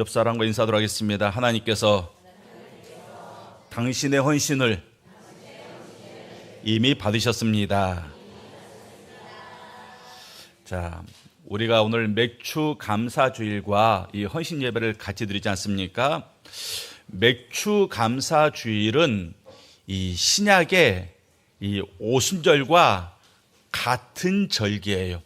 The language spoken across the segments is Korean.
옆 사람과 인사하도록 하겠습니다. 하나님께서 당신의 헌신을 이미 받으셨습니다. 자, 우리가 오늘 맥주 감사주일과 이 헌신 예배를 같이 드리지 않습니까? 맥주 감사주일은 이 신약의 이 오순절과 같은 절기예요.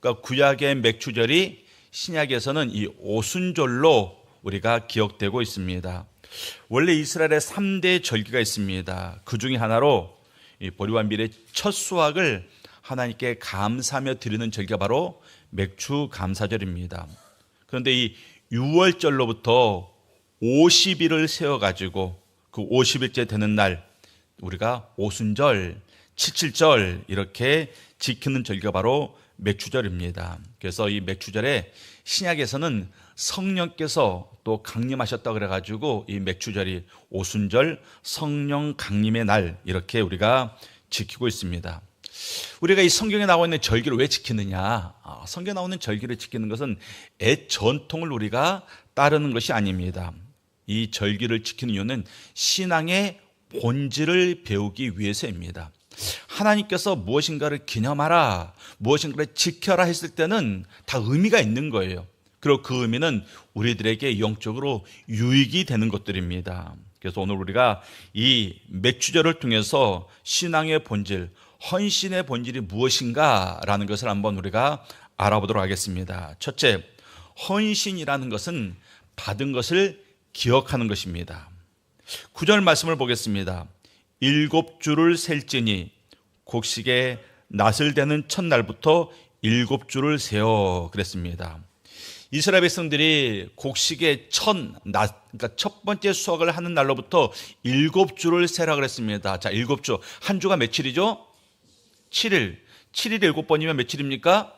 그러니까 구약의 맥주절이 신약에서는 이 오순절로 우리가 기억되고 있습니다. 원래 이스라엘의 3대 절기가 있습니다. 그 중에 하나로 이 보리와 밀의 첫 수확을 하나님께 감사하며 드리는 절기가 바로 맥주 감사절입니다. 그런데 이 6월절로부터 50일을 세워가지고 그 50일째 되는 날 우리가 오순절, 칠칠절 이렇게 지키는 절기가 바로 맥주절입니다. 그래서 이 맥주절에 신약에서는 성령께서 또 강림하셨다 그래가지고 이 맥주절이 오순절 성령 강림의 날 이렇게 우리가 지키고 있습니다. 우리가 이 성경에 나와 있는 절기를 왜 지키느냐? 성경에 나오는 절기를 지키는 것은 옛 전통을 우리가 따르는 것이 아닙니다. 이 절기를 지키는 이유는 신앙의 본질을 배우기 위해서입니다. 하나님께서 무엇인가를 기념하라, 무엇인가를 지켜라 했을 때는 다 의미가 있는 거예요. 그리고 그 의미는 우리들에게 영적으로 유익이 되는 것들입니다. 그래서 오늘 우리가 이 맥주절을 통해서 신앙의 본질, 헌신의 본질이 무엇인가라는 것을 한번 우리가 알아보도록 하겠습니다. 첫째, 헌신이라는 것은 받은 것을 기억하는 것입니다. 9절 말씀을 보겠습니다. 7주를 셀지니 곡식의 낫을 대는 첫날부터 7주를 세어 그랬습니다. 이스라엘 백성들이 곡식의 그러니까 첫 번째 수확을 하는 날로부터 7주를 세라 그랬습니다. 자, 7주. 한 주가 며칠이죠? 7일. 7일 7번이면 며칠입니까?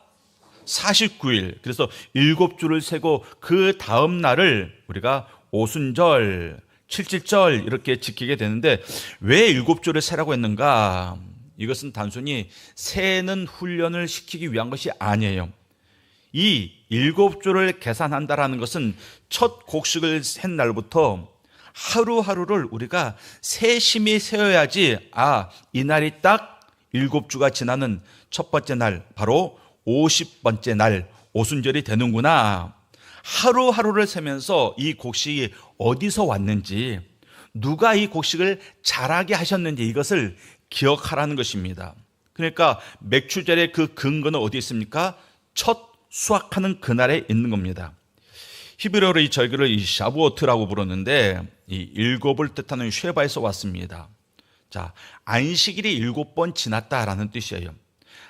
49일. 그래서 7주를 세고 그 다음 날을 우리가 오순절, 칠칠절 이렇게 지키게 되는데 왜 7주를 세라고 했는가? 이것은 단순히 세는 훈련을 시키기 위한 것이 아니에요. 이 7주를 계산한다라는 것은 첫 곡식을 센 날부터 하루하루를 우리가 세심히 세어야지 이 날이 딱 7주가 지나는 첫 번째 날 바로 50번째 날 오순절이 되는구나. 하루하루를 세면서 이 곡식이 어디서 왔는지 누가 이 곡식을 자라게 하셨는지 이것을 기억하라는 것입니다. 그러니까 맥주절의 그 근거는 어디 있습니까? 첫 수확하는 그날에 있는 겁니다. 히브리어로 이 절기를 이 샤부오트라고 부르는데 이 7을 뜻하는 쉐바에서 왔습니다. 자, 안식일이 7번 지났다라는 뜻이에요.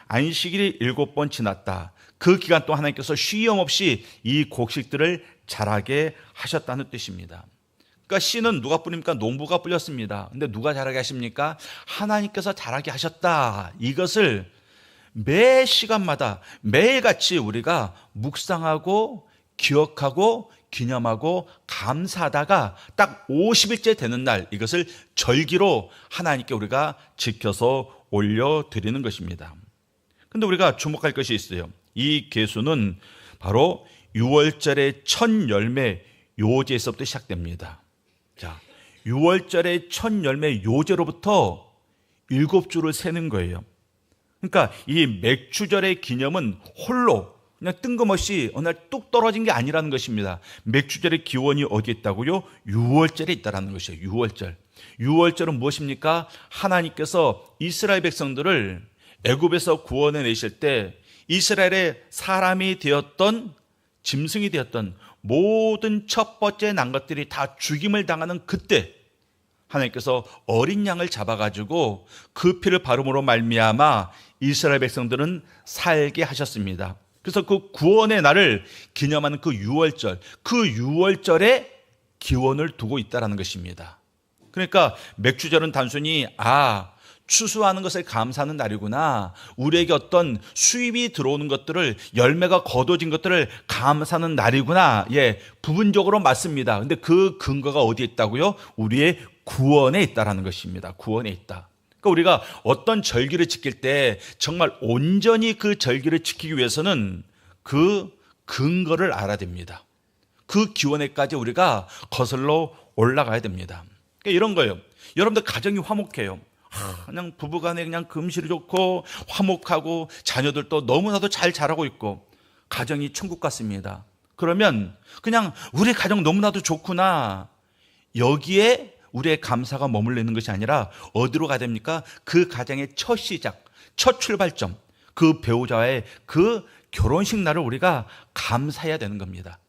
안식일이 7번 지났다. 그 기간 동안 하나님께서 쉬엄 없이 이 곡식들을 자라게 하셨다는 뜻입니다. 그러니까 씨는 누가 뿌립니까? 농부가 뿌렸습니다. 근데 누가 자라게 하십니까? 하나님께서 자라게 하셨다. 이것을 매 시간마다 매일같이 우리가 묵상하고 기억하고 기념하고 감사하다가 딱 50일째 되는 날 이것을 절기로 하나님께 우리가 지켜서 올려드리는 것입니다. 근데 우리가 주목할 것이 있어요. 이 계수는 바로 6월절의 첫 열매 요제에서부터 시작됩니다. 자, 6월절의 첫 열매 요제로부터 7주를 세는 거예요. 그러니까 이 맥주절의 기념은 홀로 그냥 뜬금없이 어느 날 뚝 떨어진 게 아니라는 것입니다. 맥주절의 기원이 어디에 있다고요? 6월절에 있다는 것이에요. 6월절. 6월절은 무엇입니까? 하나님께서 이스라엘 백성들을 애굽에서 구원해 내실 때 이스라엘의 사람이 되었던 짐승이 되었던 모든 첫 번째 난 것들이 다 죽임을 당하는 그때 하나님께서 어린 양을 잡아가지고 그 피를 바름으로 말미암아 이스라엘 백성들은 살게 하셨습니다. 그래서 그 구원의 날을 기념하는 그 6월절, 그 6월절에 기원을 두고 있다는 것입니다. 그러니까 맥주절은 단순히 추수하는 것을 감사하는 날이구나. 우리에게 어떤 수입이 들어오는 것들을 열매가 거둬진 것들을 감사하는 날이구나. 부분적으로 맞습니다. 근데 그 근거가 어디에 있다고요? 우리의 구원에 있다라는 것입니다. 구원에 있다. 그러니까 우리가 어떤 절기를 지킬 때 정말 온전히 그 절기를 지키기 위해서는 그 근거를 알아야 됩니다. 그 기원에까지 우리가 거슬러 올라가야 됩니다. 그러니까 이런 거예요. 여러분들 가정이 화목해요. 그냥 부부간에 그냥 금실이 좋고 화목하고 자녀들도 너무나도 잘 자라고 있고 가정이 천국 같습니다. 그러면 그냥 우리 가정 너무나도 좋구나, 여기에 우리의 감사가 머물러 있는 것이 아니라 어디로 가야 됩니까? 그 가정의 첫 시작, 첫 출발점, 그 배우자와의 그 결혼식 날을 우리가 감사해야 되는 겁니다.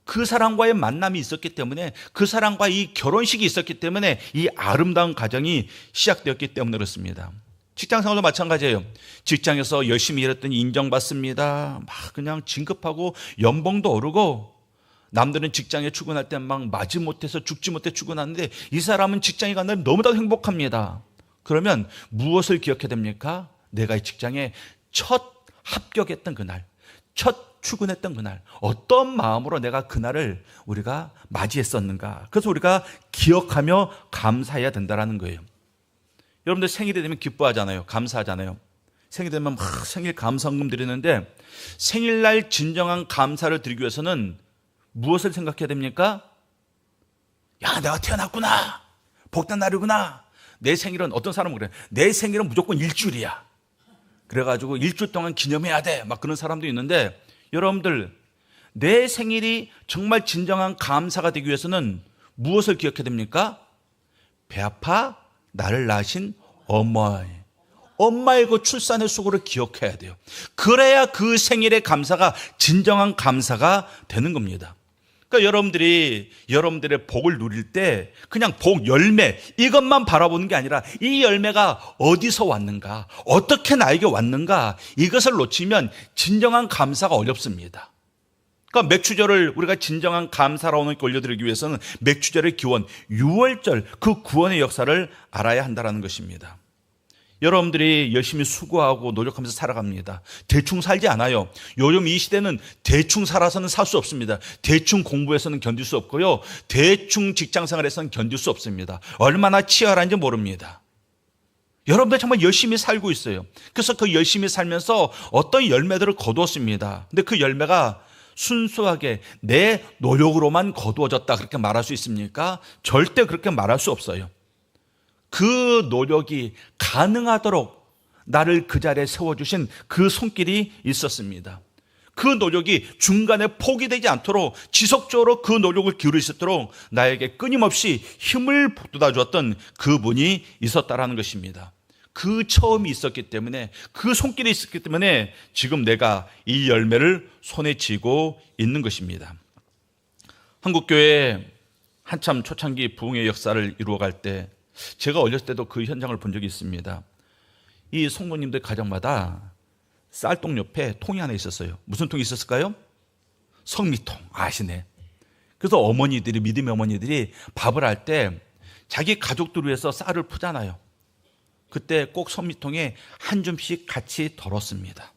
그 사람과의 만남이 있었기 때문에, 그 사람과 이 결혼식이 있었기 때문에 이 아름다운 가정이 시작되었기 때문에 그렇습니다. 직장생활도 마찬가지예요. 직장에서 열심히 일했더니 인정받습니다. 막 그냥 진급하고 연봉도 오르고, 남들은 직장에 출근할 때 막 마지못해서 죽지 못해 출근하는데 이 사람은 직장에 간 날 너무나도 행복합니다. 그러면 무엇을 기억해야 됩니까? 내가 이 직장에 첫 합격했던 그날, 첫 출근했던 그날, 어떤 마음으로 내가 그날을 우리가 맞이했었는가. 그래서 우리가 기억하며 감사해야 된다는 거예요. 여러분들 생일이 되면 기뻐하잖아요. 감사하잖아요. 생일 되면 막 생일 감사헌금 드리는데, 생일날 진정한 감사를 드리기 위해서는 무엇을 생각해야 됩니까? 야, 내가 태어났구나, 복된 날이구나. 내 생일은, 어떤 사람은 그래, 내 생일은 무조건 일주일이야, 그래가지고 일주일 동안 기념해야 돼, 막 그런 사람도 있는데, 여러분들 내 생일이 정말 진정한 감사가 되기 위해서는 무엇을 기억해야 됩니까? 배 아파 나를 낳으신 엄마의 그 출산의 수고를 기억해야 돼요. 그래야 그 생일의 감사가 진정한 감사가 되는 겁니다. 그러니까 여러분들이 여러분들의 복을 누릴 때 그냥 복, 열매, 이것만 바라보는 게 아니라 이 열매가 어디서 왔는가, 어떻게 나에게 왔는가, 이것을 놓치면 진정한 감사가 어렵습니다. 그러니까 맥추절을 우리가 진정한 감사로 오늘 올려드리기 위해서는 맥추절의 기원, 6월절 그 구원의 역사를 알아야 한다는 것입니다. 여러분들이 열심히 수고하고 노력하면서 살아갑니다. 대충 살지 않아요. 요즘 이 시대는 대충 살아서는 살 수 없습니다. 대충 공부해서는 견딜 수 없고요, 대충 직장생활에서는 견딜 수 없습니다. 얼마나 치열한지 모릅니다. 여러분들 정말 열심히 살고 있어요. 그래서 그 열심히 살면서 어떤 열매들을 거두었습니다. 근데 그 열매가 순수하게 내 노력으로만 거두어졌다, 그렇게 말할 수 있습니까? 절대 그렇게 말할 수 없어요. 그 노력이 가능하도록 나를 그 자리에 세워주신 그 손길이 있었습니다. 그 노력이 중간에 포기되지 않도록 지속적으로 그 노력을 기울일 수 있도록 나에게 끊임없이 힘을 북돋아 주었던 그분이 있었다라는 것입니다. 그 처음이 있었기 때문에, 그 손길이 있었기 때문에 지금 내가 이 열매를 손에 쥐고 있는 것입니다. 한국교회 한참 초창기 부흥의 역사를 이루어갈 때 제가 어렸을 때도 그 현장을 본 적이 있습니다. 이 성도님들 가정마다 쌀통 옆에 통이 하나 있었어요. 무슨 통이 있었을까요? 성미통. 아시네. 그래서 어머니들이, 믿음의 어머니들이 밥을 할 때 자기 가족들을 위해서 쌀을 푸잖아요. 그때 꼭 성미통에 한 줌씩 같이 덜었습니다.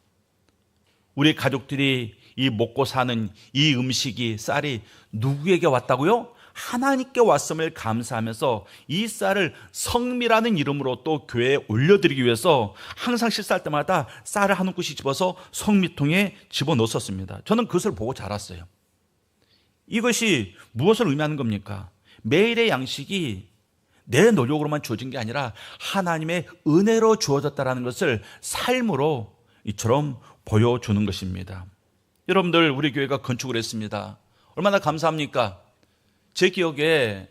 우리 가족들이 이 먹고 사는 이 음식이, 쌀이 누구에게 왔다고요? 하나님께 왔음을 감사하면서 이 쌀을 성미라는 이름으로 또 교회에 올려드리기 위해서 항상 식사할 때마다 쌀을 한 움큼씩 집어서 성미통에 집어넣었습니다. 저는 그것을 보고 자랐어요. 이것이 무엇을 의미하는 겁니까? 매일의 양식이 내 노력으로만 주어진 게 아니라 하나님의 은혜로 주어졌다는 것을 삶으로 이처럼 보여주는 것입니다. 여러분들, 우리 교회가 건축을 했습니다. 얼마나 감사합니까? 제 기억에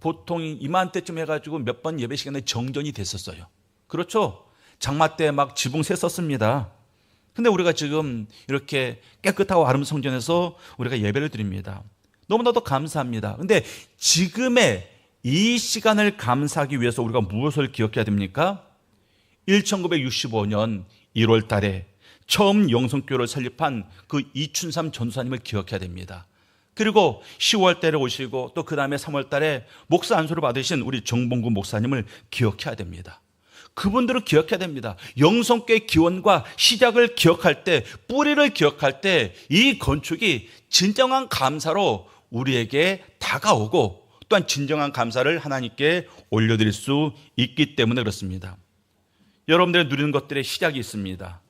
보통 이맘때쯤 해가지고 몇 번 예배 시간에 정전이 됐었어요. 그렇죠? 장마 때 막 지붕 샜었습니다. 근데 우리가 지금 이렇게 깨끗하고 아름다운 성전에서 우리가 예배를 드립니다. 너무나도 감사합니다. 근데 지금의 이 시간을 감사하기 위해서 우리가 무엇을 기억해야 됩니까? 1965년 1월 달에 처음 영성교회를 설립한 그 이춘삼 전도사님을 기억해야 됩니다. 그리고 10월 달에 오시고 또 그 다음에 3월 달에 목사 안수를 받으신 우리 정봉구 목사님을 기억해야 됩니다. 그분들을 기억해야 됩니다. 영성교회 기원과 시작을 기억할 때, 뿌리를 기억할 때 이 건축이 진정한 감사로 우리에게 다가오고 또한 진정한 감사를 하나님께 올려드릴 수 있기 때문에 그렇습니다. 여러분들이 누리는 것들의 시작이 있습니다.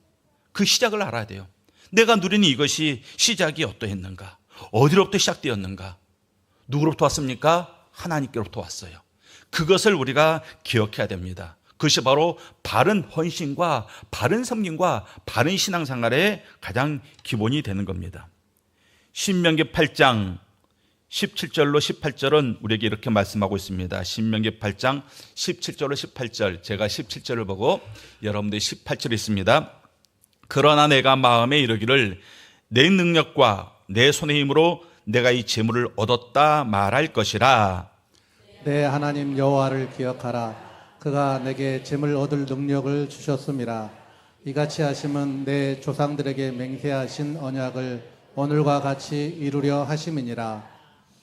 그 시작을 알아야 돼요. 내가 누리는 이것이 시작이 어떠했는가, 어디로부터 시작되었는가? 누구로부터 왔습니까? 하나님께로부터 왔어요. 그것을 우리가 기억해야 됩니다. 그것이 바로 바른 헌신과 바른 섬김과 바른 신앙생활의 가장 기본이 되는 겁니다. 신명기 8장 17절로 18절은 우리에게 이렇게 말씀하고 있습니다. 신명기 8장 17절로 18절, 제가 17절을 보고 여러분들이 18절이 있습니다. 그러나 내가 마음에 이르기를 내 능력과 내 손의 힘으로 내가 이 재물을 얻었다 말할 것이라. 내 하나님 여호와를 기억하라. 그가 내게 재물 얻을 능력을 주셨음이라. 이같이 하심은 내 조상들에게 맹세하신 언약을 오늘과 같이 이루려 하심이니라.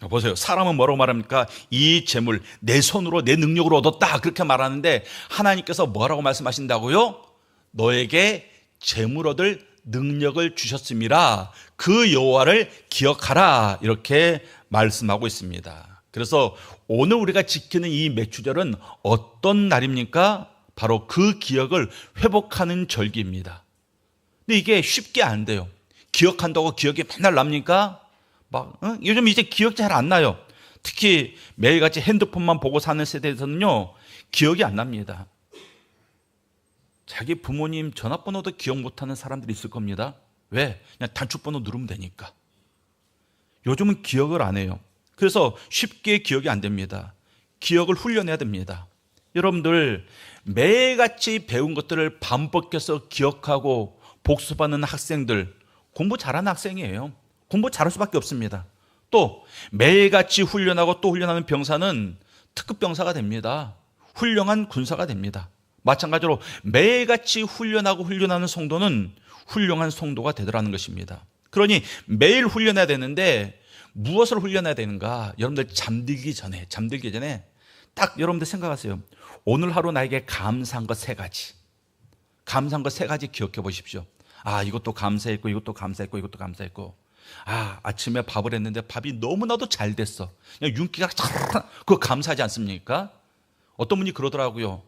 보세요. 사람은 뭐라고 말합니까? 이 재물 내 손으로 내 능력으로 얻었다 그렇게 말하는데 하나님께서 뭐라고 말씀하신다고요? 너에게 재물 얻을 능력을 주셨음이라. 그 여호와를 기억하라 이렇게 말씀하고 있습니다. 그래서 오늘 우리가 지키는 이 맥주절은 어떤 날입니까? 바로 그 기억을 회복하는 절기입니다. 근데 이게 쉽게 안 돼요. 기억한다고 기억이 맨날 납니까? 요즘 이제 기억 잘 안 나요. 특히 매일같이 핸드폰만 보고 사는 세대에서는요, 기억이 안 납니다. 자기 부모님 전화번호도 기억 못하는 사람들이 있을 겁니다. 왜? 그냥 단축번호 누르면 되니까. 요즘은 기억을 안 해요. 그래서 쉽게 기억이 안 됩니다. 기억을 훈련해야 됩니다. 여러분들 매일같이 배운 것들을 반복해서 기억하고 복습하는 학생들, 공부 잘하는 학생이에요. 공부 잘할 수밖에 없습니다. 또 매일같이 훈련하고 또 훈련하는 병사는 특급 병사가 됩니다. 훌륭한 군사가 됩니다. 마찬가지로 매일같이 훈련하고 훈련하는 성도는 훌륭한 성도가 되더라는 것입니다. 그러니 매일 훈련해야 되는데 무엇을 훈련해야 되는가? 여러분들 잠들기 전에 딱 여러분들 생각하세요. 오늘 하루 나에게 감사한 것 3가지. 감사한 것 3가지 기억해 보십시오. 이것도 감사했고 이것도 감사했고 이것도 감사했고, 아침에 밥을 했는데 밥이 너무나도 잘 됐어. 그냥 윤기가 잘, 그거 감사하지 않습니까? 어떤 분이 그러더라고요.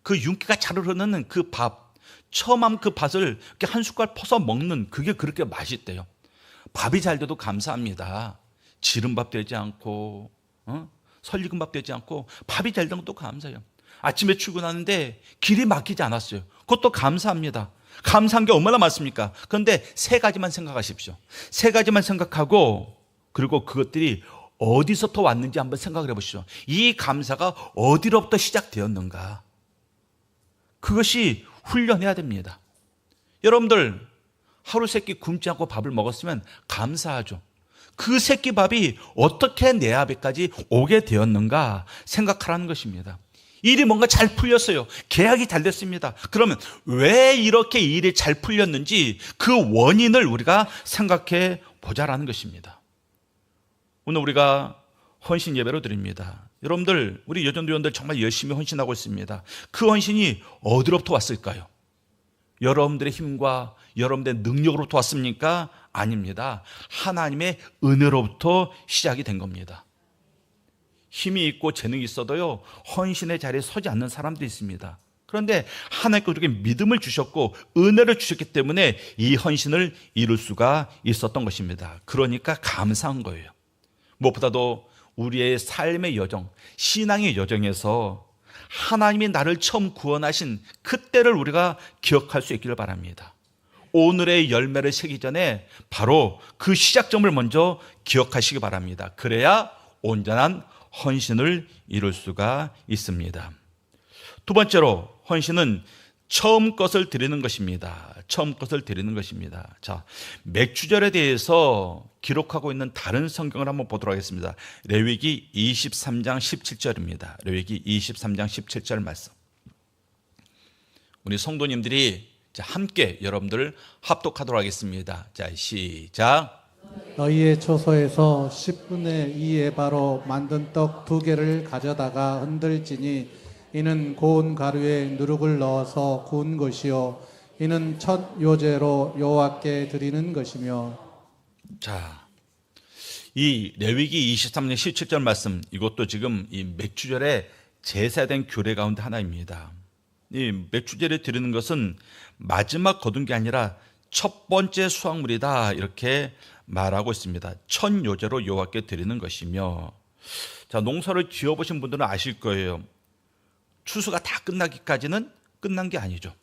그 윤기가 잘 흐르는 그 밥, 처음 하면 그 밭을 이렇게 한 숟갈 퍼서 먹는 그게 그렇게 맛있대요. 밥이 잘 돼도 감사합니다. 지른 밥 되지 않고, 설익은 밥 되지 않고, 밥이 잘 된 것도 감사해요. 아침에 출근하는데 길이 막히지 않았어요. 그것도 감사합니다. 감사한 게 얼마나 많습니까? 그런데 3가지만 생각하십시오. 3가지만 생각하고, 그리고 그것들이 어디서부터 왔는지 한번 생각을 해보시죠. 이 감사가 어디로부터 시작되었는가? 그것이 훈련해야 됩니다. 여러분들 하루 3끼 굶지 않고 밥을 먹었으면 감사하죠. 그 3끼 밥이 어떻게 내 앞에까지 오게 되었는가 생각하라는 것입니다. 일이 뭔가 잘 풀렸어요. 계약이 잘 됐습니다. 그러면 왜 이렇게 일이 잘 풀렸는지 그 원인을 우리가 생각해 보자라는 것입니다. 오늘 우리가 헌신 예배로 드립니다. 여러분들, 우리 여전도원들 정말 열심히 헌신하고 있습니다. 그 헌신이 어디로부터 왔을까요? 여러분들의 힘과 여러분들의 능력으로부터 왔습니까? 아닙니다. 하나님의 은혜로부터 시작이 된 겁니다. 힘이 있고 재능이 있어도요, 헌신의 자리에 서지 않는 사람들이 있습니다. 그런데 하나님께서 우리에게 믿음을 주셨고 은혜를 주셨기 때문에 이 헌신을 이룰 수가 있었던 것입니다. 그러니까 감사한 거예요. 무엇보다도 우리의 삶의 여정, 신앙의 여정에서 하나님이 나를 처음 구원하신 그때를 우리가 기억할 수 있기를 바랍니다. 오늘의 열매를 세기 전에 바로 그 시작점을 먼저 기억하시기 바랍니다. 그래야 온전한 헌신을 이룰 수가 있습니다. 2번째로 헌신은 처음 것을 드리는 것입니다. 처음 것을 드리는 것입니다. 자, 맥주절에 대해서 기록하고 있는 다른 성경을 한번 보도록 하겠습니다. 레위기 23장 17절입니다. 레위기 23장 17절 말씀. 우리 성도님들이 함께 여러분들 합독하도록 하겠습니다. 자, 시작. 너희의 초소에서 10분의 2의 바로 만든 떡 2개를 가져다가 흔들지니 이는 고운 가루에 누룩을 넣어서 구운 것이요 이는 첫 요제로 여호와께 드리는 것이며. 자, 이 레위기 23장 17절 말씀, 이것도 지금 이 맥주절에 제사된 규례 가운데 하나입니다. 이 맥주절에 드리는 것은 마지막 거둔 게 아니라 첫 번째 수확물이다 이렇게 말하고 있습니다. 첫 요제로 여호와께 드리는 것이며, 자, 농사를 지어보신 분들은 아실 거예요. 추수가 다 끝나기까지는 끝난 게 아니죠.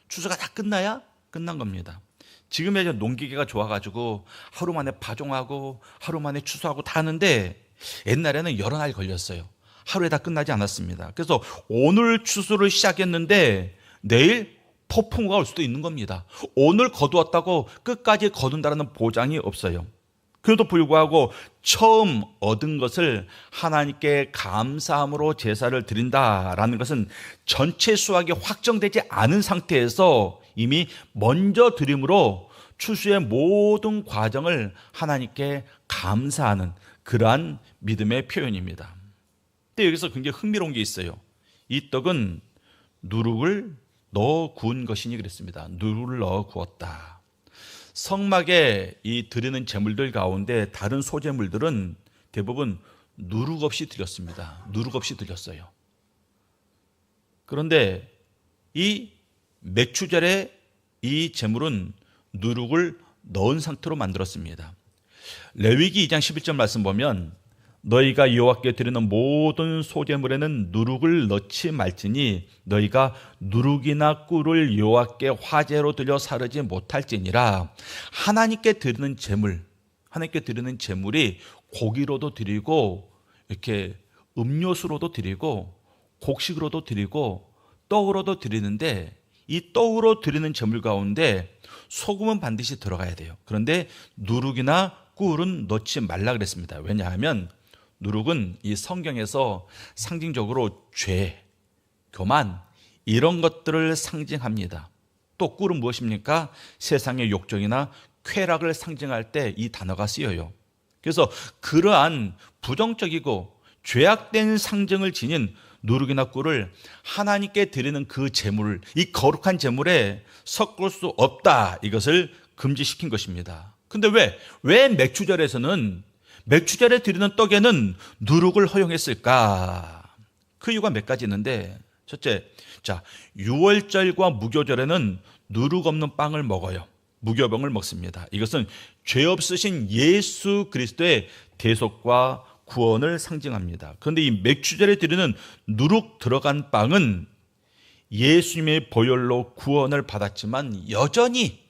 추수가 다 끝나야 끝난 겁니다. 지금의 농기계가 좋아가지고 하루 만에 파종하고 하루 만에 추수하고 다 하는데, 옛날에는 여러 날 걸렸어요. 하루에 다 끝나지 않았습니다. 그래서 오늘 추수를 시작했는데 내일 폭풍우가 올 수도 있는 겁니다. 오늘 거두었다고 끝까지 거둔다는 보장이 없어요. 그래도 불구하고 처음 얻은 것을 하나님께 감사함으로 제사를 드린다라는 것은 전체 수확이 확정되지 않은 상태에서 이미 먼저 드림으로 추수의 모든 과정을 하나님께 감사하는 그러한 믿음의 표현입니다. 근데 여기서 굉장히 흥미로운 게 있어요. 이 떡은 누룩을 넣어 구운 것이니 그랬습니다. 누룩을 넣어 구웠다. 성막에 이 드리는 제물들 가운데 다른 소제물들은 대부분 누룩 없이 드렸습니다. 누룩 없이 드렸어요. 그런데 이 맥추절에 이 제물은 누룩을 넣은 상태로 만들었습니다. 레위기 2장 11절 말씀 보면 너희가 여호와께 드리는 모든 소제물에는 누룩을 넣지 말지니 너희가 누룩이나 꿀을 여호와께 화제로 드려 사르지 못할지니라. 하나님께 드리는 제물, 하나님께 드리는 제물이 고기로도 드리고 이렇게 음료수로도 드리고 곡식으로도 드리고 떡으로도 드리는데, 이 떡으로 드리는 제물 가운데 소금은 반드시 들어가야 돼요. 그런데 누룩이나 꿀은 넣지 말라 그랬습니다. 왜냐하면 누룩은 이 성경에서 상징적으로 죄, 교만 이런 것들을 상징합니다. 또 꿀은 무엇입니까? 세상의 욕정이나 쾌락을 상징할 때 이 단어가 쓰여요. 그래서 그러한 부정적이고 죄악된 상징을 지닌 누룩이나 꿀을 하나님께 드리는 그 제물, 이 거룩한 제물에 섞을 수 없다, 이것을 금지시킨 것입니다. 근데 왜 맥추절에서는 맥추절에 드리는 떡에는 누룩을 허용했을까? 그 이유가 몇 가지 있는데, 첫째, 자, 유월절과 무교절에는 누룩 없는 빵을 먹어요. 무교병을 먹습니다. 이것은 죄 없으신 예수 그리스도의 대속과 구원을 상징합니다. 그런데 이 맥추절에 드리는 누룩 들어간 빵은 예수님의 보혈로 구원을 받았지만 여전히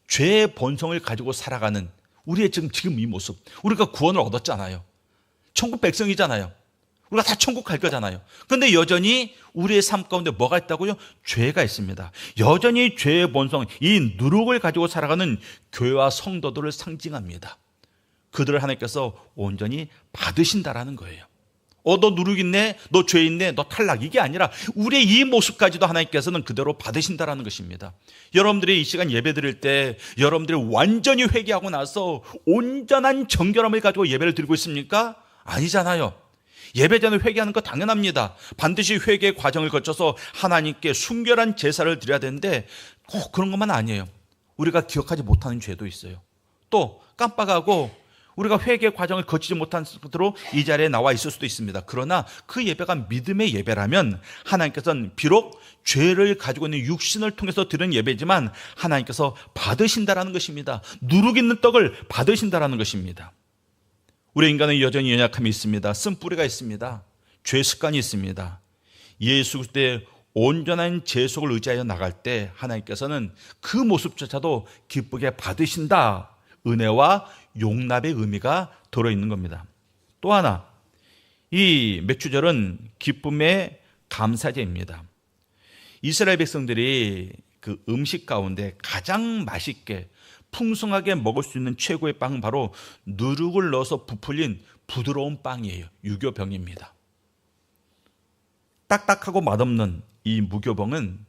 죄의 본성을 가지고 살아가는 우리의 지금 이 모습, 우리가 구원을 얻었잖아요. 천국 백성이잖아요. 우리가 다 천국 갈 거잖아요. 그런데 여전히 우리의 삶 가운데 뭐가 있다고요? 죄가 있습니다. 여전히 죄의 본성, 이 누룩을 가지고 살아가는 교회와 성도들을 상징합니다. 그들을 하나님께서 온전히 받으신다라는 거예요. 너 누룩 있네, 너 죄 있네, 너 탈락, 이게 아니라 우리의 이 모습까지도 하나님께서는 그대로 받으신다라는 것입니다. 여러분들이 이 시간 예배 드릴 때 여러분들이 완전히 회개하고 나서 온전한 정결함을 가지고 예배를 드리고 있습니까? 아니잖아요. 예배 전에 회개하는 거 당연합니다. 반드시 회개의 과정을 거쳐서 하나님께 순결한 제사를 드려야 되는데 꼭 그런 것만 아니에요. 우리가 기억하지 못하는 죄도 있어요. 또 깜빡하고 우리가 회개의 과정을 거치지 못한 상태로 이 자리에 나와 있을 수도 있습니다. 그러나 그 예배가 믿음의 예배라면 하나님께서는 비록 죄를 가지고 있는 육신을 통해서 드리는 예배지만 하나님께서 받으신다라는 것입니다. 누룩 있는 떡을 받으신다라는 것입니다. 우리 인간은 여전히 연약함이 있습니다. 쓴뿌리가 있습니다. 죄 습관이 있습니다. 예수 그리스도의 온전한 제속을 의지하여 나갈 때 하나님께서는 그 모습조차도 기쁘게 받으신다. 은혜와 용납의 의미가 들어있는 겁니다. 또 하나, 이 맥추절은 기쁨의 감사제입니다. 이스라엘 백성들이 그 음식 가운데 가장 맛있게 풍성하게 먹을 수 있는 최고의 빵은 바로 누룩을 넣어서 부풀린 부드러운 빵이에요. 유교병입니다. 딱딱하고 맛없는 이 무교병은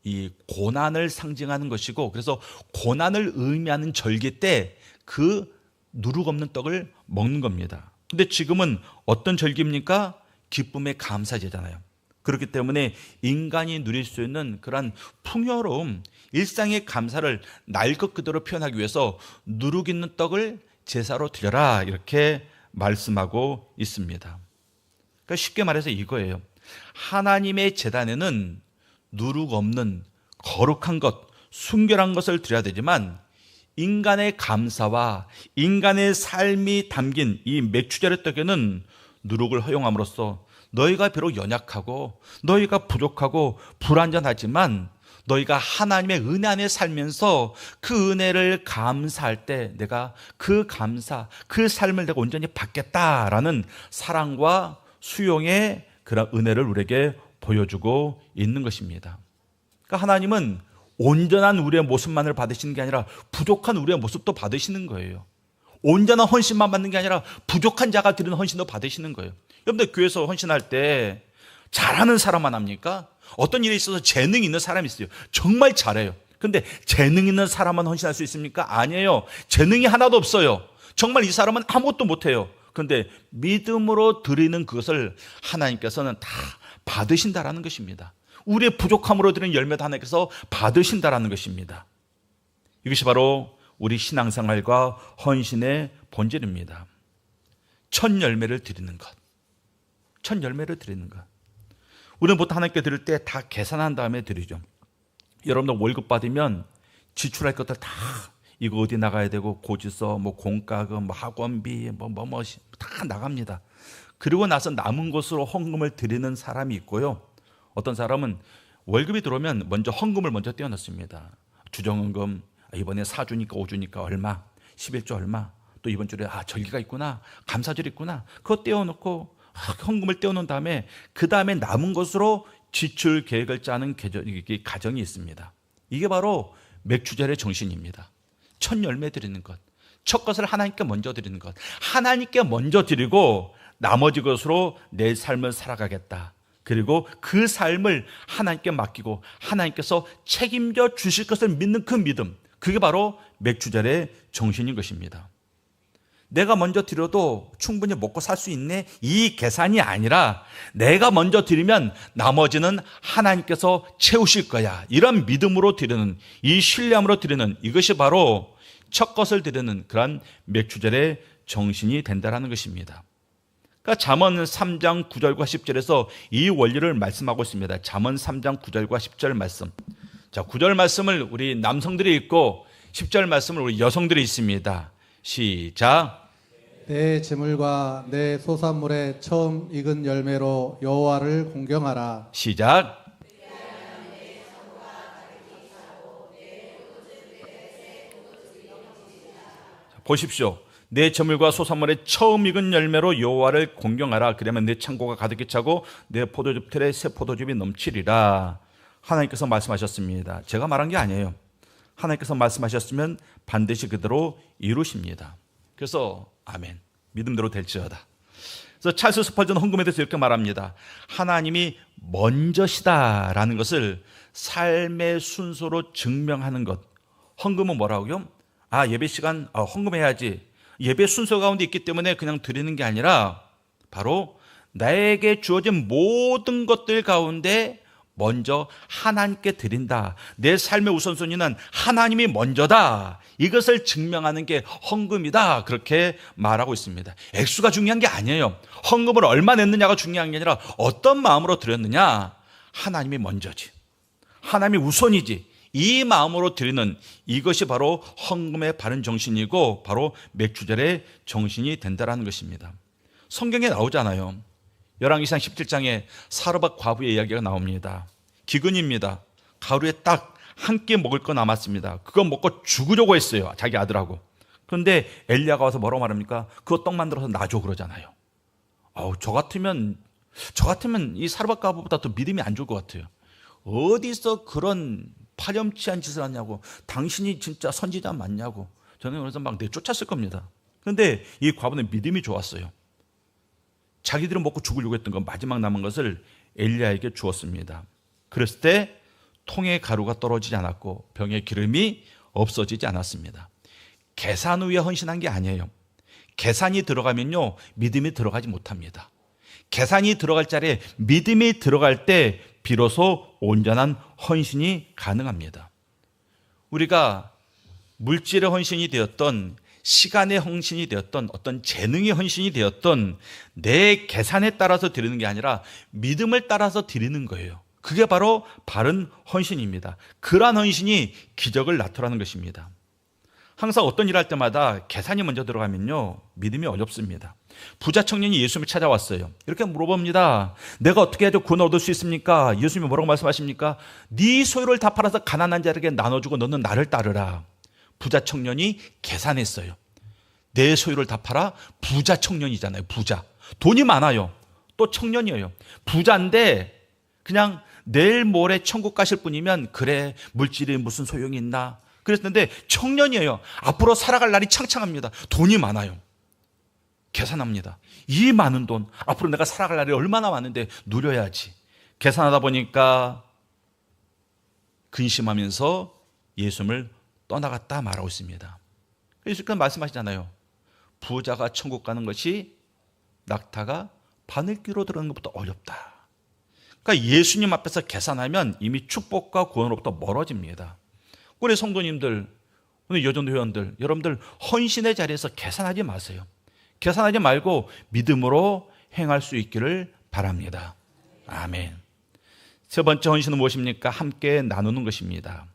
이 고난을 상징하는 것이고, 그래서 고난을 의미하는 절기 때 그 누룩 없는 떡을 먹는 겁니다. 근데 지금은 어떤 절기입니까? 기쁨의 감사제잖아요. 그렇기 때문에 인간이 누릴 수 있는 그런 풍요로움, 일상의 감사를 날 것 그대로 표현하기 위해서 누룩 있는 떡을 제사로 드려라, 이렇게 말씀하고 있습니다. 그러니까 쉽게 말해서 이거예요. 하나님의 제단에는 누룩 없는 거룩한 것, 순결한 것을 드려야 되지만 인간의 감사와 인간의 삶이 담긴 이 맥주제의 떡에는 누룩을 허용함으로써 너희가 비록 연약하고 너희가 부족하고 불완전하지만 너희가 하나님의 은혜 안에 살면서 그 은혜를 감사할 때 내가 그 감사, 그 삶을 내가 온전히 받겠다라는 사랑과 수용의 그런 은혜를 우리에게 보여주고 있는 것입니다. 그러니까 하나님은 온전한 우리의 모습만을 받으시는 게 아니라 부족한 우리의 모습도 받으시는 거예요. 온전한 헌신만 받는 게 아니라 부족한 자가 드리는 헌신도 받으시는 거예요. 여러분들 교회에서 헌신할 때 잘하는 사람만 합니까? 어떤 일에 있어서 재능이 있는 사람이 있어요. 정말 잘해요. 근데 재능 있는 사람만 헌신할 수 있습니까? 아니에요. 재능이 하나도 없어요. 정말 이 사람은 아무것도 못해요. 그런데 믿음으로 드리는 그것을 하나님께서는 다 받으신다라는 것입니다. 우리의 부족함으로 드리는 열매도 하나님께서 받으신다라는 것입니다. 이것이 바로 우리 신앙생활과 헌신의 본질입니다. 첫 열매를 드리는 것. 첫 열매를 드리는 것. 우리는 보통 하나님께 드릴 때 다 계산한 다음에 드리죠. 여러분들 월급 받으면 지출할 것들 다 이거 어디 나가야 되고 고지서, 뭐 공과금, 뭐 학원비, 다 나갑니다. 그리고 나서 남은 것으로 헌금을 드리는 사람이 있고요. 어떤 사람은 월급이 들어오면 먼저 헌금을 먼저 떼어놓습니다. 주정헌금, 이번에 4주니까 5주니까 얼마, 11주 얼마, 또 이번 주에 절기가 있구나, 감사절 있구나, 그거 떼어놓고 헌금을 떼어놓은 다음에 그 다음에 남은 것으로 지출 계획을 짜는 가정이 있습니다. 이게 바로 맥주절의 정신입니다. 첫 열매 드리는 것, 첫 것을 하나님께 먼저 드리는 것, 하나님께 먼저 드리고 나머지 것으로 내 삶을 살아가겠다. 그리고 그 삶을 하나님께 맡기고 하나님께서 책임져 주실 것을 믿는 그 믿음, 그게 바로 맥주절의 정신인 것입니다. 내가 먼저 드려도 충분히 먹고 살 수 있네, 이 계산이 아니라 내가 먼저 드리면 나머지는 하나님께서 채우실 거야, 이런 믿음으로 드리는, 이 신뢰함으로 드리는, 이것이 바로 첫 것을 드리는 그런 맥주절의 정신이 된다는 것입니다. 그러니까 잠언 3장 9절과 10절에서 이 원리를 말씀하고 있습니다. 잠언 3장 9절과 10절 말씀. 자, 9절 말씀을 우리 남성들이 읽고 10절 말씀을 우리 여성들이 읽습니다. 시작. 내 재물과 내 소산물의 처음 익은 열매로 여호와를 공경하라. 시작. 자, 보십시오. 내 재물과 소산물의 처음 익은 열매로 여호와를 공경하라. 그러면 내 창고가 가득히 차고 내 포도즙 틀에 새 포도즙이 넘치리라. 하나님께서 말씀하셨습니다. 제가 말한 게 아니에요. 하나님께서 말씀하셨으면 반드시 그대로 이루십니다. 그래서 아멘, 믿음대로 될지어다. 그래서 찰스 스펄전 헌금에 대해서 이렇게 말합니다. 하나님이 먼저시다라는 것을 삶의 순서로 증명하는 것. 헌금은 뭐라고요? 예배 시간 헌금해야지. 예배 순서 가운데 있기 때문에 그냥 드리는 게 아니라 바로 나에게 주어진 모든 것들 가운데 먼저 하나님께 드린다. 내 삶의 우선순위는 하나님이 먼저다. 이것을 증명하는 게 헌금이다. 그렇게 말하고 있습니다. 액수가 중요한 게 아니에요. 헌금을 얼마 냈느냐가 중요한 게 아니라 어떤 마음으로 드렸느냐. 하나님이 먼저지, 하나님이 우선이지, 이 마음으로 드리는 이것이 바로 헌금의 바른 정신이고 바로 맥주절의 정신이 된다는 것입니다. 성경에 나오잖아요. 열왕기상 17장에 사르밧 과부의 이야기가 나옵니다. 기근입니다. 가루에 딱 한 끼 먹을 거 남았습니다. 그거 먹고 죽으려고 했어요, 자기 아들하고. 그런데 엘리야가 와서 뭐라고 말합니까? 그거 떡 만들어서 놔줘 그러잖아요. 저 같으면 이 사르밧 과부보다 더 믿음이 안 좋을 것 같아요. 어디서 그런 파렴치한 짓을 하냐고, 당신이 진짜 선지자 맞냐고, 저는 그래서 막 내쫓았을 겁니다. 그런데 이 과부는 믿음이 좋았어요. 자기들은 먹고 죽으려고 했던 건 마지막 남은 것을 엘리야에게 주었습니다. 그랬을 때 통에 가루가 떨어지지 않았고 병에 기름이 없어지지 않았습니다. 계산 후에 헌신한 게 아니에요. 계산이 들어가면요, 믿음이 들어가지 못합니다. 계산이 들어갈 자리에 믿음이 들어갈 때 비로소 온전한 헌신이 가능합니다. 우리가 물질의 헌신이 되었던, 시간의 헌신이 되었던, 어떤 재능의 헌신이 되었던 내 계산에 따라서 드리는 게 아니라 믿음을 따라서 드리는 거예요. 그게 바로 바른 헌신입니다. 그러한 헌신이 기적을 나타내는 것입니다. 항상 어떤 일 할 때마다 계산이 먼저 들어가면요, 믿음이 어렵습니다. 부자 청년이 예수님을 찾아왔어요. 이렇게 물어봅니다. 내가 어떻게 해야 구원 얻을 수 있습니까? 예수님이 뭐라고 말씀하십니까? 네 소유를 다 팔아서 가난한 자에게 나눠주고 너는 나를 따르라. 부자 청년이 계산했어요. 내 소유를 다 팔아. 부자 청년이잖아요. 부자. 돈이 많아요. 또 청년이에요. 부자인데 그냥 내일 모레 천국 가실 분이면 그래, 물질이 무슨 소용이 있나 그랬는데, 청년이에요. 앞으로 살아갈 날이 창창합니다. 돈이 많아요. 계산합니다. 이 많은 돈, 앞으로 내가 살아갈 날이 얼마나 많은데 누려야지. 계산하다 보니까 근심하면서 예수님을 떠나갔다 말하고 있습니다. 예수님께서 말씀하시잖아요. 부자가 천국 가는 것이 낙타가 바늘귀로 들어가는 것보다 어렵다. 그러니까 예수님 앞에서 계산하면 이미 축복과 구원으로부터 멀어집니다. 우리 성도님들, 오늘 여전도 회원들, 여러분들 헌신의 자리에서 계산하지 마세요. 계산하지 말고 믿음으로 행할 수 있기를 바랍니다. 아멘. 세 번째 헌신은 무엇입니까? 함께 나누는 것입니다.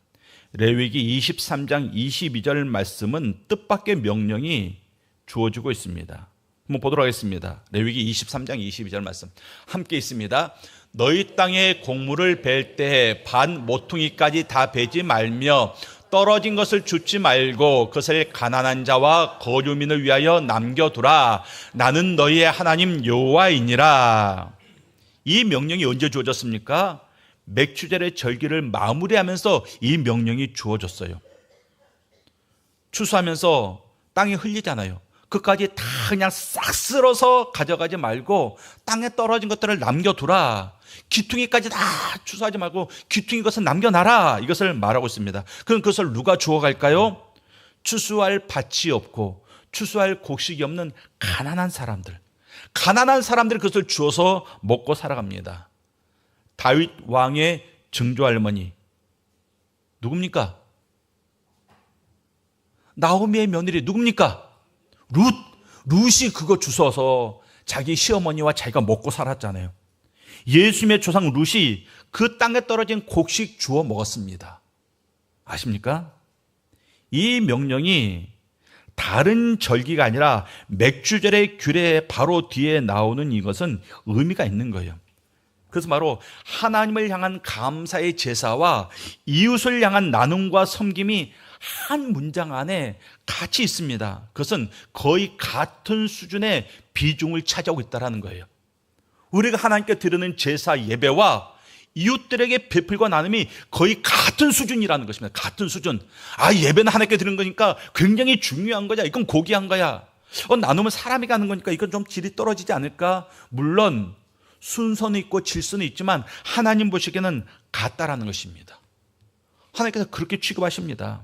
레위기 23장 22절 말씀은 뜻밖의 명령이 주어지고 있습니다. 한번 보도록 하겠습니다. 레위기 23장 22절 말씀 함께 있습니다. 너희 땅에 곡물을 벨 때 반 모퉁이까지 다 베지 말며 떨어진 것을 줍지 말고 그것을 가난한 자와 거류민을 위하여 남겨두라. 나는 너희의 하나님 여호와이니라. 이 명령이 언제 주어졌습니까? 맥추절의 절기를 마무리하면서 이 명령이 주어졌어요. 추수하면서 땅이 흘리잖아요. 그까지 다 그냥 싹 쓸어서 가져가지 말고 땅에 떨어진 것들을 남겨두라. 귀퉁이까지 다 추수하지 말고 귀퉁이 것은 남겨놔라. 이것을 말하고 있습니다. 그럼 그것을 누가 주워갈까요? 추수할 밭이 없고 추수할 곡식이 없는 가난한 사람들. 가난한 사람들이 그것을 주워서 먹고 살아갑니다. 다윗 왕의 증조할머니 누굽니까? 나오미의 며느리 누굽니까? 룻이 그거 주워서 자기 시어머니와 자기가 먹고 살았잖아요. 예수님의 조상 룻이 그 땅에 떨어진 곡식 주워 먹었습니다. 아십니까? 이 명령이 다른 절기가 아니라 맥주절의 규례의 바로 뒤에 나오는 이것은 의미가 있는 거예요. 그래서 바로 하나님을 향한 감사의 제사와 이웃을 향한 나눔과 섬김이 한 문장 안에 같이 있습니다. 그것은 거의 같은 수준의 비중을 차지하고 있다는 거예요. 우리가 하나님께 드리는 제사 예배와 이웃들에게 베풀고 나눔이 거의 같은 수준이라는 것입니다. 같은 수준. 예배는 하나님께 드리는 거니까 굉장히 중요한 거야. 이건 고귀한 거야. 나눔은 사람이 가는 거니까 이건 좀 질이 떨어지지 않을까? 물론 순서는 있고 질서는 있지만 하나님 보시기에는 같다라는 것입니다. 하나님께서 그렇게 취급하십니다.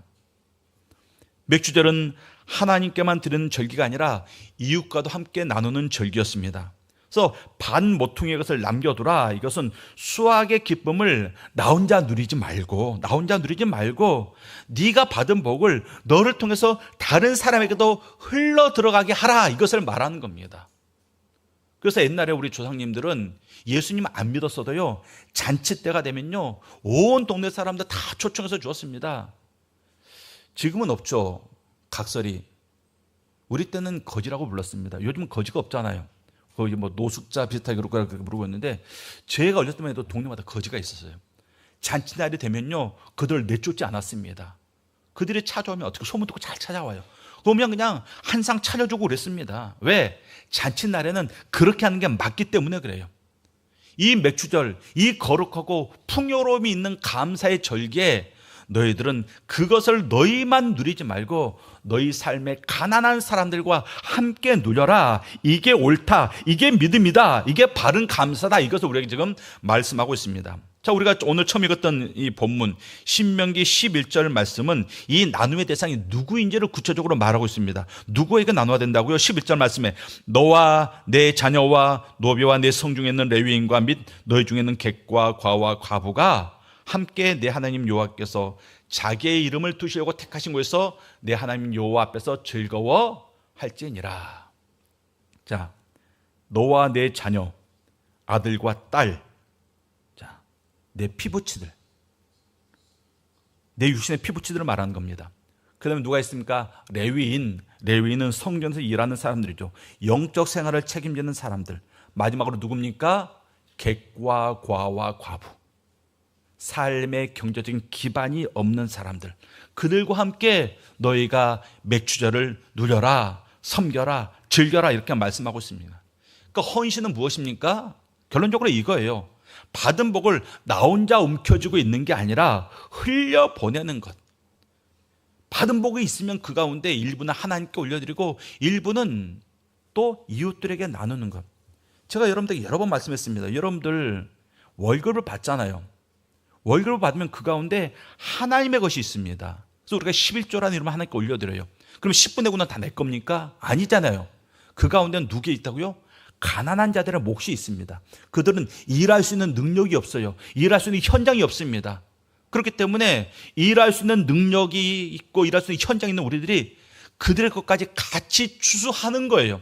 맥주절은 하나님께만 드리는 절기가 아니라 이웃과도 함께 나누는 절기였습니다. 그래서 반 모퉁이의 것을 남겨두라. 이것은 수확의 기쁨을 나 혼자 누리지 말고 네가 받은 복을 너를 통해서 다른 사람에게도 흘러 들어가게 하라. 이것을 말하는 겁니다. 그래서 옛날에 우리 조상님들은 예수님 안 믿었어도요, 잔치 때가 되면요 온 동네 사람들 다 초청해서 주었습니다. 지금은 없죠. 각설이. 우리 때는 거지라고 불렀습니다. 요즘은 거지가 없잖아요. 거기 뭐 노숙자 비슷하게 그렇게 부르고 있는데, 제가 어렸을 때만 해도 동네마다 거지가 있었어요. 잔치날이 되면요 그들을 내쫓지 않았습니다. 그들이 찾아오면 어떻게 소문 듣고 잘 찾아와요. 그러면 그냥 한 상 차려주고 그랬습니다. 왜? 잔치날에는 그렇게 하는 게 맞기 때문에 그래요. 이 맥주절, 이 거룩하고 풍요로움이 있는 감사의 절기에 너희들은 그것을 너희만 누리지 말고 너희 삶의 가난한 사람들과 함께 누려라. 이게 옳다. 이게 믿음이다. 이게 바른 감사다. 이것을 우리에게 지금 말씀하고 있습니다. 자, 우리가 오늘 처음 읽었던 이 본문 신명기 11절 말씀은 이 나눔의 대상이 누구인지를 구체적으로 말하고 있습니다. 누구에게 나눠야 된다고요? 11절 말씀에 너와 내 자녀와 노비와 내 성중에 있는 레위인과 및 너희 중에 있는 객과 과와 과부가 함께 내 하나님 여호와께서 자기의 이름을 두시려고 택하신 곳에서 내 하나님 여호와 앞에서 즐거워할지니라. 자, 너와 내 자녀, 아들과 딸, 자, 내 피부치들, 내 육신의 피부치들을 말하는 겁니다. 그다음에 누가 있습니까? 레위인. 레위인은 성전에서 일하는 사람들이죠. 영적 생활을 책임지는 사람들. 마지막으로 누굽니까? 객과 과와 과부. 삶의 경제적인 기반이 없는 사람들. 그들과 함께 너희가 맥주절을 누려라, 섬겨라, 즐겨라 이렇게 말씀하고 있습니다. 그러니까 헌신은 무엇입니까? 결론적으로 이거예요. 받은 복을 나 혼자 움켜쥐고 있는 게 아니라 흘려보내는 것. 받은 복이 있으면 그 가운데 일부는 하나님께 올려드리고 일부는 또 이웃들에게 나누는 것. 제가 여러분들에게 여러 번 말씀했습니다. 여러분들 월급을 받잖아요. 월급을 받으면 그 가운데 하나님의 것이 있습니다. 그래서 우리가 11조라는 이름을 하나님께 올려드려요. 그럼 10분의 9는 다 내 겁니까? 아니잖아요. 그 가운데는 누구에 있다고요? 가난한 자들의 몫이 있습니다. 그들은 일할 수 있는 능력이 없어요. 일할 수 있는 현장이 없습니다. 그렇기 때문에 일할 수 있는 능력이 있고 일할 수 있는 현장이 있는 우리들이 그들의 것까지 같이 추수하는 거예요.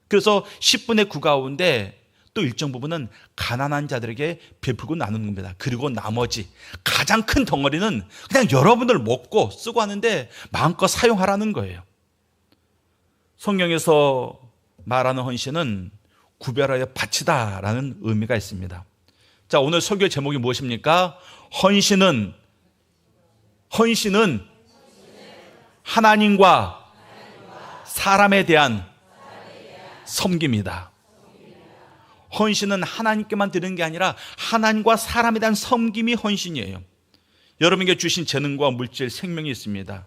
그래서 10분의 9 가운데 또 일정 부분은 가난한 자들에게 베풀고 나누는 겁니다. 그리고 나머지 가장 큰 덩어리는 그냥 여러분들 먹고 쓰고 하는데 마음껏 사용하라는 거예요. 성경에서 말하는 헌신은 구별하여 바치다라는 의미가 있습니다. 자, 오늘 설교의 제목이 무엇입니까? 헌신은 하나님과 사람에 대한 섬김이다. 헌신은 하나님께만 드리는 게 아니라 하나님과 사람에 대한 섬김이 헌신이에요. 여러분에게 주신 재능과 물질, 생명이 있습니다.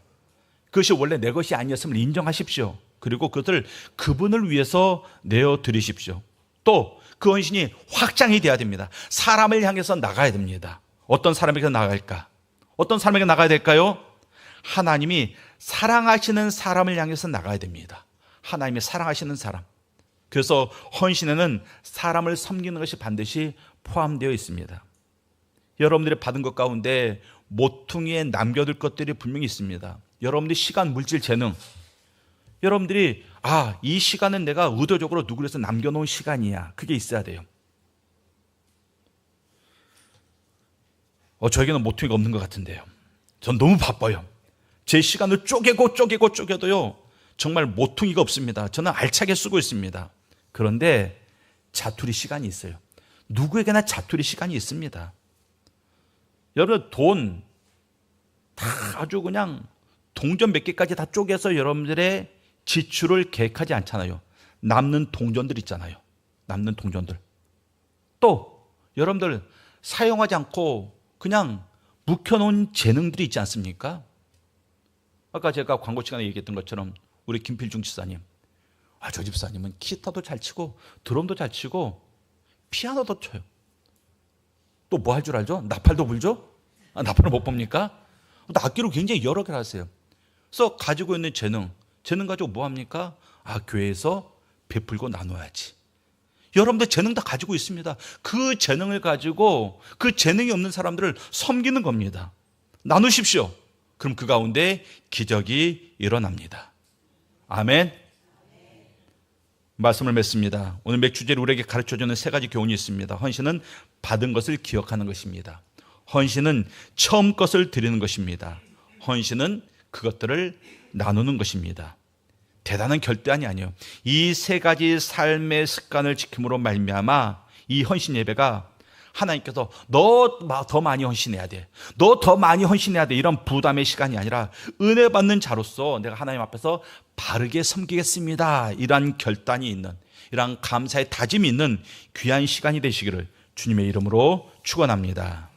그것이 원래 내 것이 아니었음을 인정하십시오. 그리고 그것을 그분을 위해서 내어드리십시오. 또 그 헌신이 확장이 돼야 됩니다. 사람을 향해서 나가야 됩니다. 어떤 사람에게 나갈까? 어떤 사람에게 나가야 될까요? 하나님이 사랑하시는 사람을 향해서 나가야 됩니다. 하나님이 사랑하시는 사람. 그래서 헌신에는 사람을 섬기는 것이 반드시 포함되어 있습니다. 여러분들이 받은 것 가운데 모퉁이에 남겨둘 것들이 분명히 있습니다. 여러분들이 시간, 물질, 재능. 여러분들이 이 시간은 내가 의도적으로 누구를 위해서 남겨놓은 시간이야. 그게 있어야 돼요. 저에게는 모퉁이가 없는 것 같은데요. 전 너무 바빠요. 제 시간을 쪼개도요. 정말 모퉁이가 없습니다. 저는 알차게 쓰고 있습니다. 그런데 자투리 시간이 있어요. 누구에게나 자투리 시간이 있습니다. 여러분 돈 다 아주 그냥 동전 몇 개까지 다 쪼개서 여러분들의 지출을 계획하지 않잖아요. 남는 동전들 있잖아요. 남는 동전들. 또 여러분들 사용하지 않고 그냥 묵혀놓은 재능들이 있지 않습니까? 아까 제가 광고 시간에 얘기했던 것처럼 우리 김필중 집사님, 저 집사님은 기타도 잘 치고 드럼도 잘 치고 피아노도 쳐요. 또 뭐 할 줄 알죠? 나팔도 불죠? 나팔을 못 봅니까? 악기로 굉장히 여러 개를 하세요. 그래서 가지고 있는 재능 가지고 뭐 합니까? 교회에서 베풀고 나눠야지. 여러분들 재능 다 가지고 있습니다. 그 재능을 가지고 그 재능이 없는 사람들을 섬기는 겁니다. 나누십시오. 그럼 그 가운데 기적이 일어납니다. 아멘. 말씀을 맺습니다. 오늘 맥주제로 우리에게 가르쳐주는 세 가지 교훈이 있습니다. 헌신은 받은 것을 기억하는 것입니다. 헌신은 처음 것을 드리는 것입니다. 헌신은 그것들을 나누는 것입니다. 대단한 결단이 아니에요. 이 세 가지 삶의 습관을 지킴으로 말미암아 이 헌신 예배가 하나님께서 너 더 많이 헌신해야 돼. 너 더 많이 헌신해야 돼. 이런 부담의 시간이 아니라 은혜 받는 자로서 내가 하나님 앞에서 바르게 섬기겠습니다. 이러한 결단이 있는, 이러한 감사의 다짐이 있는 귀한 시간이 되시기를 주님의 이름으로 축원합니다.